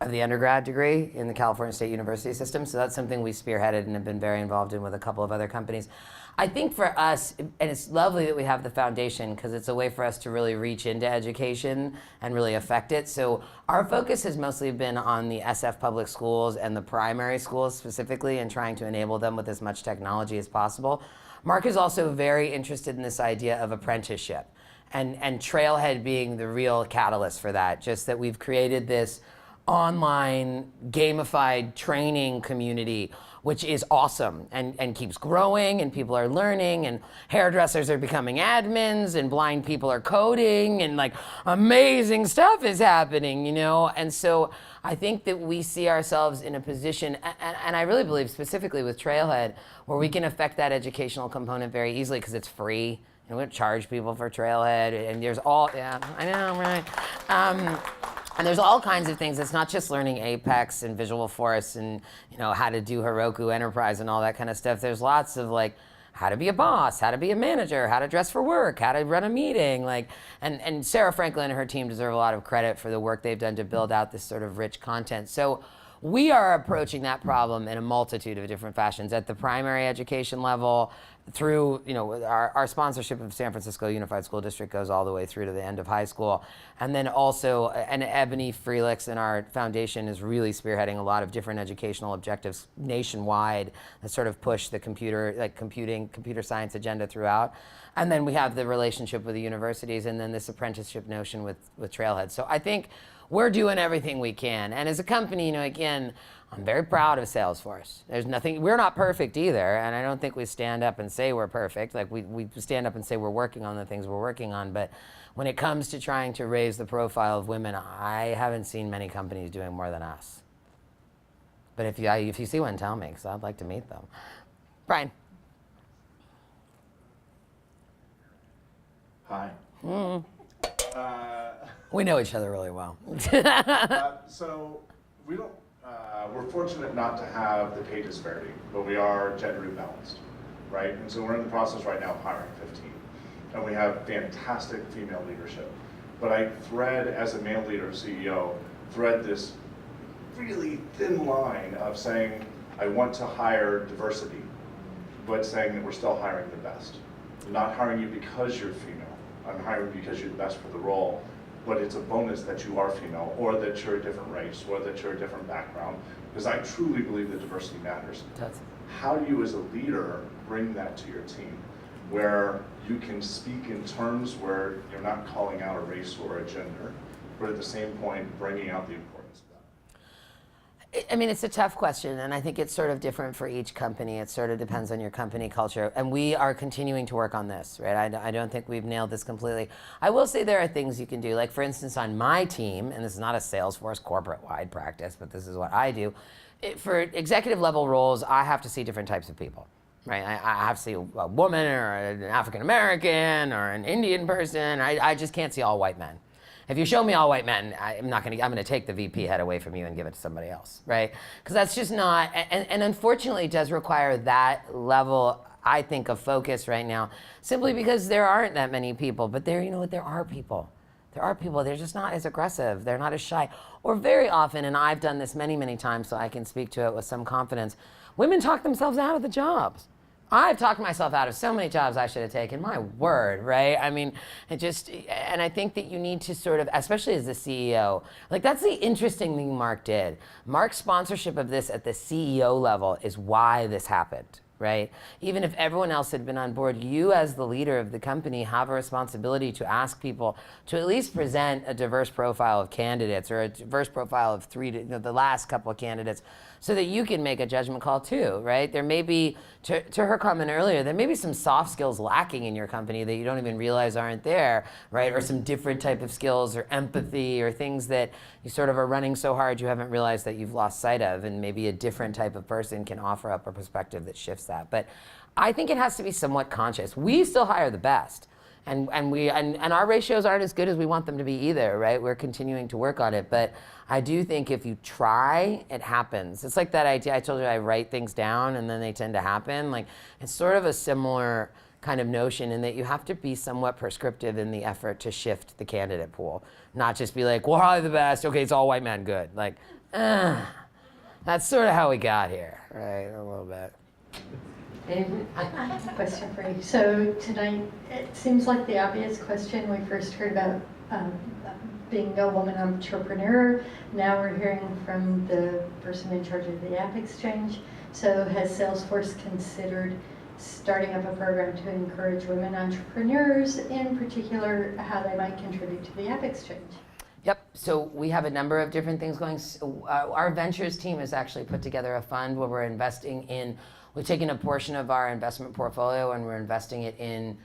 of the undergrad degree in the California State University system. So that's something we spearheaded and have been very involved in with a couple of other companies. I think for us, and it's lovely that we have the foundation, because it's a way for us to really reach into education and really affect it. So our focus has mostly been on the SF public schools and the primary schools specifically, and trying to enable them with as much technology as possible. Mark is also very interested in this idea of apprenticeship, and Trailhead being the real catalyst for that. Just that we've created this online gamified training community, which is awesome and keeps growing, and people are learning, and hairdressers are becoming admins, and blind people are coding, and like amazing stuff is happening, you know? And so I think that we see ourselves in a position, and I really believe specifically with Trailhead, where we can affect that educational component very easily, because it's free. And we don't charge people for Trailhead, and there's all, yeah, I know, right? And there's all kinds of things. It's not just learning Apex and Visual Force and, you know, how to do Heroku Enterprise and all that kind of stuff. There's lots of like how to be a boss, how to be a manager, how to dress for work, how to run a meeting. Like, and Sarah Franklin and her team deserve a lot of credit for the work they've done to build out this sort of rich content. So we are approaching that problem in a multitude of different fashions at the primary education level, through, you know, our sponsorship of San Francisco Unified School District goes all the way through to the end of high school. And then also, and Ebony Freelix in our foundation is really spearheading a lot of different educational objectives nationwide that sort of push the computer science agenda throughout. And then we have the relationship with the universities, and then this apprenticeship notion with Trailhead. So I think we're doing everything we can. And as a company, you know, again, I'm very proud of Salesforce. There's nothing, we're not perfect either, and I don't think we stand up and say we're perfect. Like, we stand up and say we're working on the things we're working on, but when it comes to trying to raise the profile of women, I haven't seen many companies doing more than us. But if you see one, tell me, because I'd like to meet them. Brian. Hi. We know each other really well. So we don't. We're fortunate not to have the pay disparity, but we are gender imbalanced, right? And so we're in the process right now of hiring 15, and we have fantastic female leadership. But I thread, as a male leader, CEO, thread this really thin line of saying I want to hire diversity, but saying that we're still hiring the best. I'm not hiring you because you're female. I'm hiring you because you're the best for the role. But it's a bonus that you are female, or that you're a different race, or that you're a different background, because I truly believe that diversity matters. How do you, as a leader, bring that to your team, where you can speak in terms where you're not calling out a race or a gender, but at the same point, bringing out the importance of that? I mean, it's a tough question, and I think it's sort of different for each company. It sort of depends on your company culture, and we are continuing to work on this, right? I don't think we've nailed this completely. I will say there are things you can do, like for instance, on my team, and this is not a Salesforce corporate-wide practice, but this is what I do. For executive level roles, I have to see different types of people. Right, I have to see a woman or an African American or an Indian person. I just can't see all white men. If you show me all white men, I'm gonna take the VP head away from you and give it to somebody else, right? Because that's just not, and unfortunately it does require that level, I think, of focus right now, simply because there aren't that many people, but there are people. There are people, they're just not as aggressive, they're not as shy. Or very often, and I've done this many, many times, so I can speak to it with some confidence, women talk themselves out of the jobs. I've talked myself out of so many jobs I should have taken, my word, right? I mean, and I think that you need to sort of, especially as the CEO, like that's the interesting thing Mark did. Mark's sponsorship of this at the CEO level is why this happened, right? Even if everyone else had been on board, you as the leader of the company have a responsibility to ask people to at least present a diverse profile of candidates, or a diverse profile of the last couple of candidates, so that you can make a judgment call too, right? There may be, to her comment earlier, there may be some soft skills lacking in your company that you don't even realize aren't there, right? Or some different type of skills or empathy or things that you sort of are running so hard you haven't realized that you've lost sight of, and maybe a different type of person can offer up a perspective that shifts that. But I think it has to be somewhat conscious. We still hire the best. And our ratios aren't as good as we want them to be either, right? We're continuing to work on it, but I do think if you try, it happens. It's like that idea I told you, I write things down and then they tend to happen. Like, it's sort of a similar kind of notion in that you have to be somewhat prescriptive in the effort to shift the candidate pool, not just be like, well, how are the best? Okay, it's all white men, good. Like, that's sort of how we got here, right? A little bit. I have a question for you. So tonight, it seems like the obvious question we first heard about being a woman entrepreneur. Now we're hearing from the person in charge of the app exchange. So has Salesforce considered starting up a program to encourage women entrepreneurs, in particular, how they might contribute to the app exchange? Yep, so we have a number of different things going. Our ventures team has actually put together a fund where we're investing in, we've taken a portion of our investment portfolio and we're investing it in,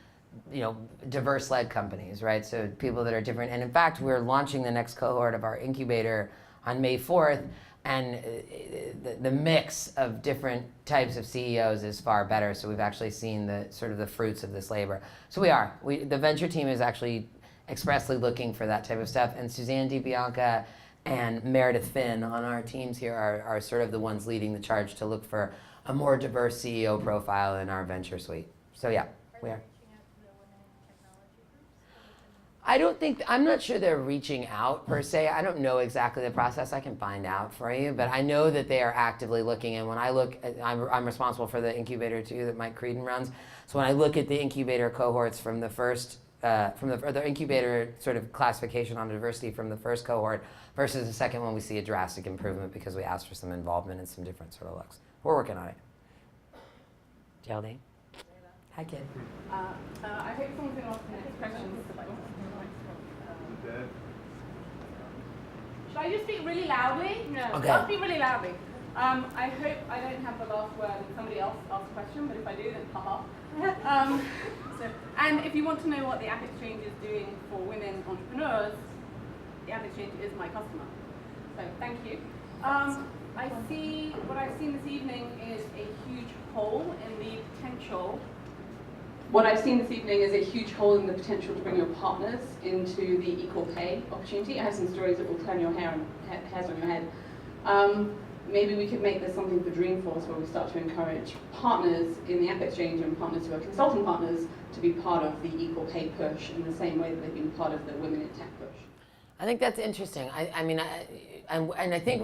diverse-led companies, right? So people that are different. And in fact, we're launching the next cohort of our incubator on May 4th, and the mix of different types of CEOs is far better. So we've actually seen the sort of the fruits of this labor. So the venture team is actually expressly looking for that type of stuff. And Suzanne DiBianca and Meredith Finn on our teams here are sort of the ones leading the charge to look for a more diverse CEO profile in our venture suite. So yeah, we are. I'm not sure they're reaching out per se. I don't know exactly the process. I can find out for you, but I know that they are actively looking. And when I look, I'm responsible for the incubator too that Mike Creedon runs. So when I look at the incubator cohorts from the first, the incubator sort of classification on diversity from the first cohort versus the second one, we see a drastic improvement because we asked for some involvement and some different sort of looks. We're working on it. Geraldine? Hi, kid. I hope someone's going to ask the next question. Should I just speak really loudly? No. Okay. I'll speak really loudly. I hope I don't have the last word and somebody else asks a question, but if I do, then haha. And if you want to know what the App Exchange is doing for women entrepreneurs, the App Exchange is my customer. So thank you. What I've seen this evening is a huge hole in the potential what I've seen this evening is a huge hole in the potential to bring your partners into the equal pay opportunity. I have some stories that will turn your hairs on your head. Maybe we could make this something for Dreamforce where we start to encourage partners in the app exchange and partners who are consulting partners to be part of the equal pay push in the same way that they've been part of the Women in Tech push. I think that's interesting. I mean, I think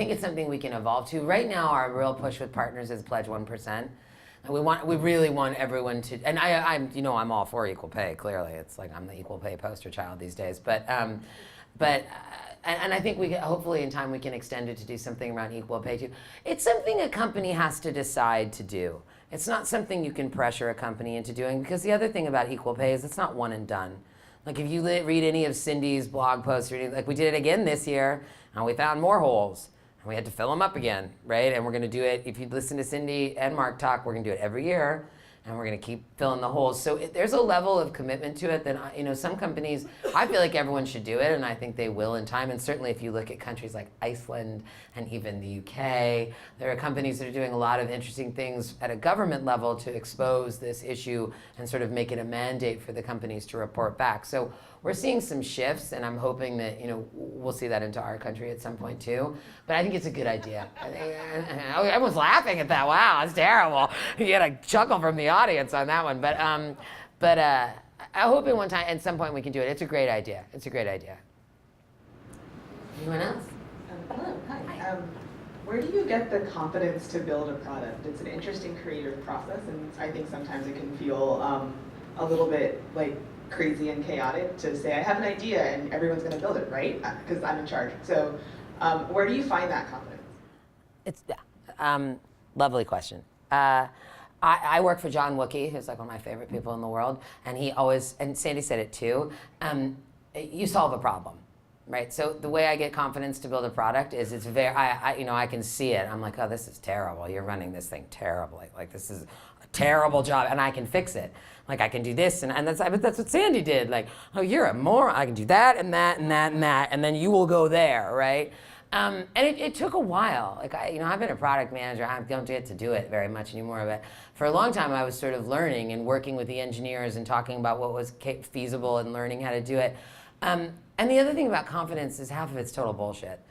it's something we can evolve to. Right now, our real push with partners is pledge 1%. And we really want everyone to, and I'm all for equal pay. Clearly, it's like I'm the equal pay poster child these days. And I think hopefully in time we can extend it to do something around equal pay too. It's something a company has to decide to do. It's not something you can pressure a company into doing, because the other thing about equal pay is it's not one and done. Like if you read any of Cindy's blog posts, or anything, like we did it again this year, and we found more holes, and we had to fill them up again, right? And we're going to do it, if you listen to Cindy and Mark talk, we're going to do it every year, and we're going to keep filling the holes. So there's a level of commitment to it that, some companies, I feel like everyone should do it, and I think they will in time. And certainly if you look at countries like Iceland and even the UK, there are companies that are doing a lot of interesting things at a government level to expose this issue and sort of make it a mandate for the companies to report back. So we're seeing some shifts, and I'm hoping that we'll see that into our country at some point too. But I think it's a good idea. Everyone's laughing at that. Wow, that's terrible. You had a chuckle from the audience on that one. But I hope at some point we can do it. It's a great idea. It's a great idea. Anyone else? Hello, hi. Where do you get the confidence to build a product? It's an interesting creative process, and I think sometimes it can feel a little bit like crazy and chaotic to say, I have an idea and everyone's going to build it, right? Because I'm in charge. So where do you find that confidence? It's lovely question. I work for John Wookie, who's like one of my favorite people in the world, and he always, and Sandy said it too, you solve a problem, right? So the way I get confidence to build a product is it's very, I can see it. I'm like, oh, this is terrible. You're running this thing terribly. Like, this is a terrible job, and I can fix it. Like, I can do this, and that's what Sandy did. Like, oh, you're a moron. I can do that and that and that and that, and then you will go there, right? And it took a while. Like, I've been a product manager. I don't get to do it very much anymore, but for a long time I was sort of learning and working with the engineers and talking about what was feasible and learning how to do it. And the other thing about confidence is half of it's total bullshit.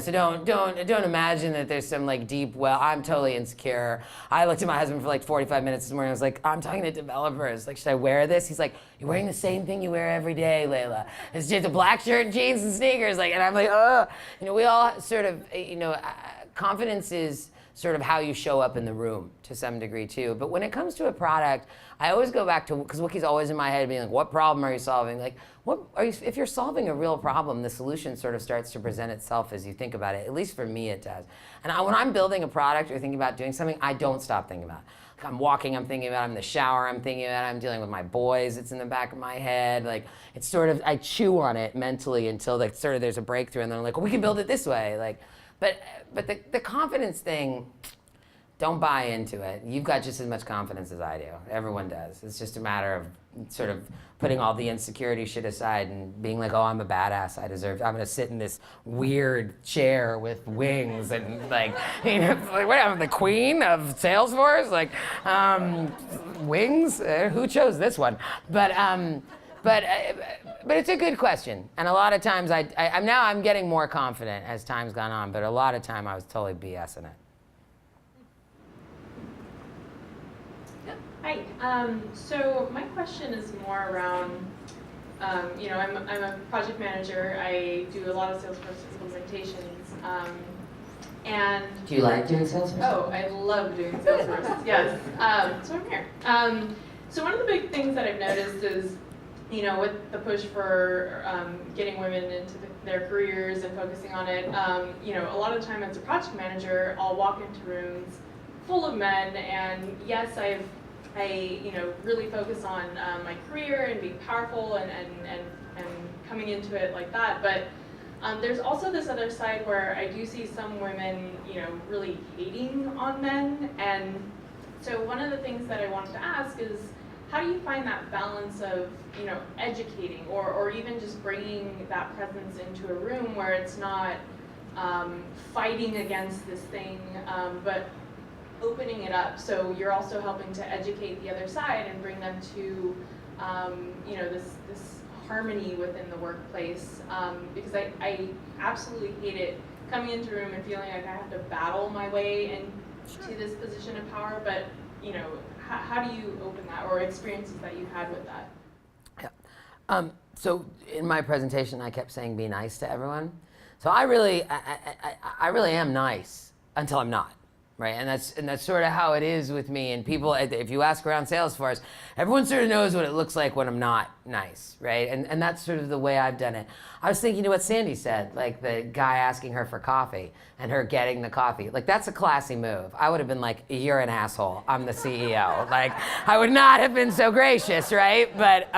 So don't imagine that there's some like deep, well, I'm totally insecure. I looked at my husband for like 45 minutes this morning. I was like, I'm talking to developers. Like, should I wear this? He's like, you're wearing the same thing you wear every day, Leyla. It's just a black shirt, jeans, and sneakers. Like, and I'm like, oh. We all sort of, confidence is sort of how you show up in the room to some degree too. But when it comes to a product, I always go back to, because Wookie's always in my head being like, what problem are you solving? Like, if you're solving a real problem, the solution sort of starts to present itself as you think about it. At least for me, it does. And when I'm building a product or thinking about doing something, I don't stop thinking about it. Like, I'm walking, I'm thinking about it. I'm in the shower, I'm thinking about it. I'm dealing with my boys, it's in the back of my head. Like, it's sort of, I chew on it mentally until like sort of there's a breakthrough, and then I'm like, well, we can build it this way. Like, but the confidence thing, don't buy into it. You've got just as much confidence as I do. Everyone does. It's just a matter of sort of putting all the insecurity shit aside and being like, oh, I'm a badass. I'm going to sit in this weird chair with wings and like, like, what, I'm the queen of Salesforce? Like, wings? Who chose this one? But it's a good question. And a lot of times I'm getting more confident as time's gone on, but a lot of time I was totally BSing it. Hi. So my question is more around, I'm a project manager. I do a lot of Salesforce implementations. And do you like doing Salesforce? Oh, I love doing Salesforce. Yes. So I'm here. So one of the big things that I've noticed is, with the push for getting women into their careers and focusing on it, a lot of the time as a project manager, I'll walk into rooms full of men, and yes, I really focus on my career and being powerful and coming into it like that. But there's also this other side where I do see some women, really hating on men. And so one of the things that I wanted to ask is, how do you find that balance of, educating or even just bringing that presence into a room where it's not fighting against this thing, but opening it up. So you're also helping to educate the other side and bring them to, you know, this harmony within the workplace. Because I absolutely hate it coming into a room and feeling like I have to battle my way into this position of power. But, you know, how do you open that, or experiences that you had with that? Yeah. So in my presentation, I kept saying be nice to everyone. So I really am nice until I'm not, right? And that's sort of how it is with me. And people, if you ask around Salesforce, everyone sort of knows what it looks like when I'm not nice, right? And that's sort of the way I've done it. I was thinking of what Sandy said, like the guy asking her for coffee and her getting the coffee. Like, that's a classy move. I would have been like, you're an asshole. I'm the CEO. Like, I would not have been so gracious, right? But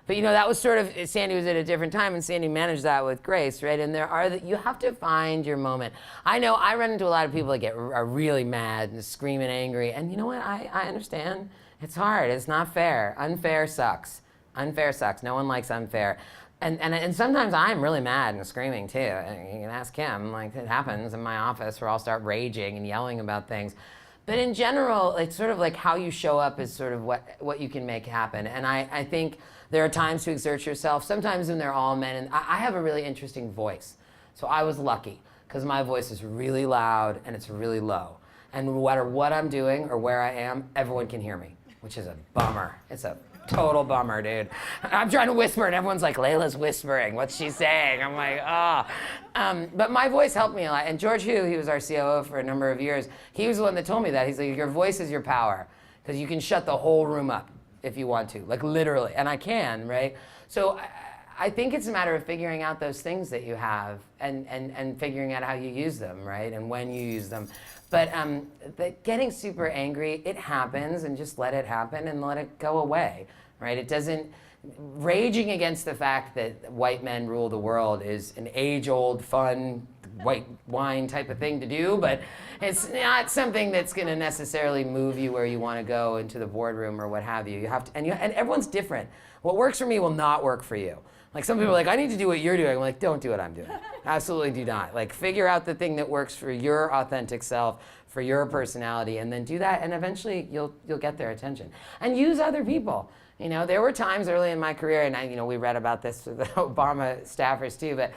you know, that was sort of, Sandy was at a different time, and Sandy managed that with grace, right? And you have to find your moment. I know I run into a lot of people that are really mad and screaming angry, and you know what? I understand. It's hard. It's not fair. Unfair sucks. Unfair sucks. No one likes unfair. And sometimes I'm really mad and screaming too. And you can ask him, like, it happens in my office where I'll start raging and yelling about things. But in general, it's sort of like how you show up is sort of what you can make happen. And I think there are times to exert yourself. Sometimes when they're all men, and I have a really interesting voice. So I was lucky because my voice is really loud and it's really low. And no matter what I'm doing or where I am, everyone can hear me, which is a bummer. It's a total bummer, dude. I'm trying to whisper and everyone's like, Layla's whispering. What's she saying? I'm like, oh. But my voice helped me a lot. And George Hu, he was our COO for a number of years. He was the one that told me that. He's like, your voice is your power because you can shut the whole room up if you want to, like literally. And I can, right? So I think it's a matter of figuring out those things that you have and figuring out how you use them, right? And when you use them. But getting super angry, it happens, and just let it happen and let it go away, right? It doesn't, raging against the fact that white men rule the world is an age-old, fun, white wine type of thing to do, but it's not something that's gonna necessarily move you where you wanna go into the boardroom or what have you. You have to, and everyone's different. What works for me will not work for you. Like, some people are like, I need to do what you're doing. I'm like, don't do what I'm doing. Absolutely do not. Like, figure out the thing that works for your authentic self, for your personality, and then do that, and eventually you'll get their attention. And use other people. You know, there were times early in my career, and we read about this with the Obama staffers too, but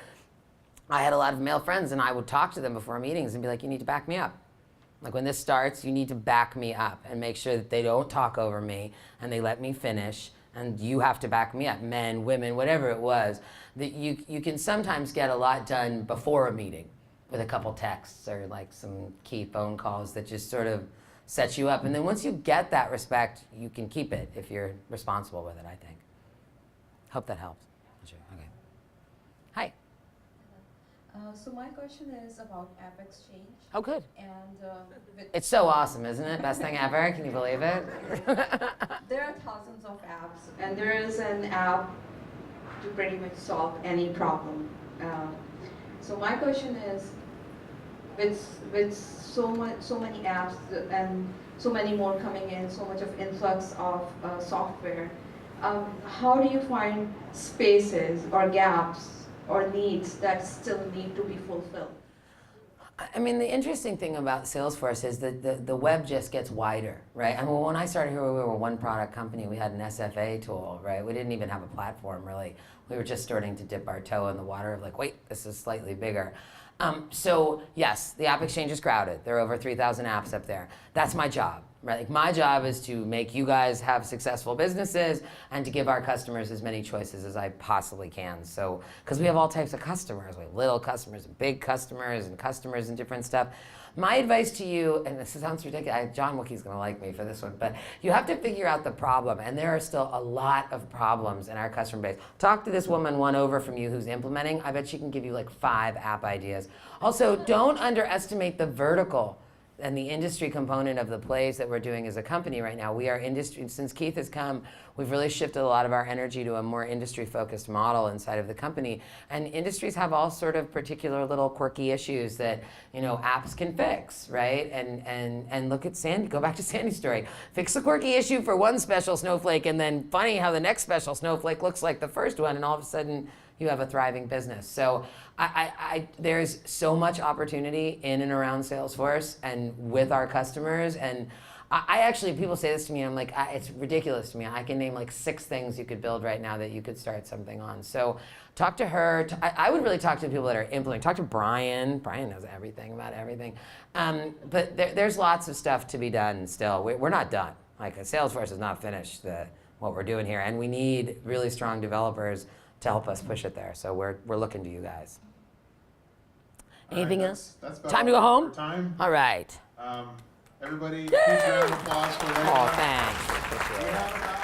I had a lot of male friends, and I would talk to them before meetings and be like, you need to back me up. Like, when this starts, you need to back me up and make sure that they don't talk over me and they let me finish. And you have to back me up, men, women, whatever it was. That you can sometimes get a lot done before a meeting with a couple texts or like some key phone calls that just sort of set you up. And then once you get that respect, you can keep it if you're responsible with it, I think. Hope that helps. Okay. Hi. So my question is about app exchange. Oh, good. And It's so awesome, isn't it? Best thing ever. Can you believe it? there are thousands of apps, and there is an app to pretty much solve any problem. So my question is, with so many apps and so many more coming in, so much of influx of software, how do you find spaces or gaps or needs that still need to be fulfilled? I mean, the interesting thing about Salesforce is that the web just gets wider, right? I mean, when I started here, we were a one-product company. We had an SFA tool, right? We didn't even have a platform, really. We were just starting to dip our toe in the water of like, wait, this is slightly bigger. So yes, the App Exchange is crowded. There are over 3,000 apps up there. That's my job, right? Like, my job is to make you guys have successful businesses and to give our customers as many choices as I possibly can. So, because we have all types of customers. We have little customers and big customers and different stuff. My advice to you, and this sounds ridiculous, John Wookie's gonna like me for this one, but you have to figure out the problem, and there are still a lot of problems in our customer base. Talk to this woman one over from you who's implementing. I bet she can give you like 5 app ideas. Also, don't underestimate the vertical and the industry component of the plays that we're doing as a company right now. We are industry, since Keith has come, we've really shifted a lot of our energy to a more industry-focused model inside of the company. And industries have all sort of particular little quirky issues that, apps can fix, right? And look at Sandy, go back to Sandy's story. Fix a quirky issue for one special snowflake, and then funny how the next special snowflake looks like the first one, and all of a sudden, you have a thriving business. So there's so much opportunity in and around Salesforce and with our customers. And I actually, people say this to me, and I'm like, it's ridiculous to me. I can name like 6 things you could build right now that you could start something on. So talk to her. I would really talk to the people that are implementing. Talk to Brian. Brian knows everything about everything. But there's lots of stuff to be done still. We're not done. Like Salesforce is not finished what we're doing here. And we need really strong developers to help us push it there. So we're looking to you guys. Anything else? That's about Time to go home? for time. All right. Everybody, huge round of applause for Leyla. Oh, thanks. Appreciate We it. have about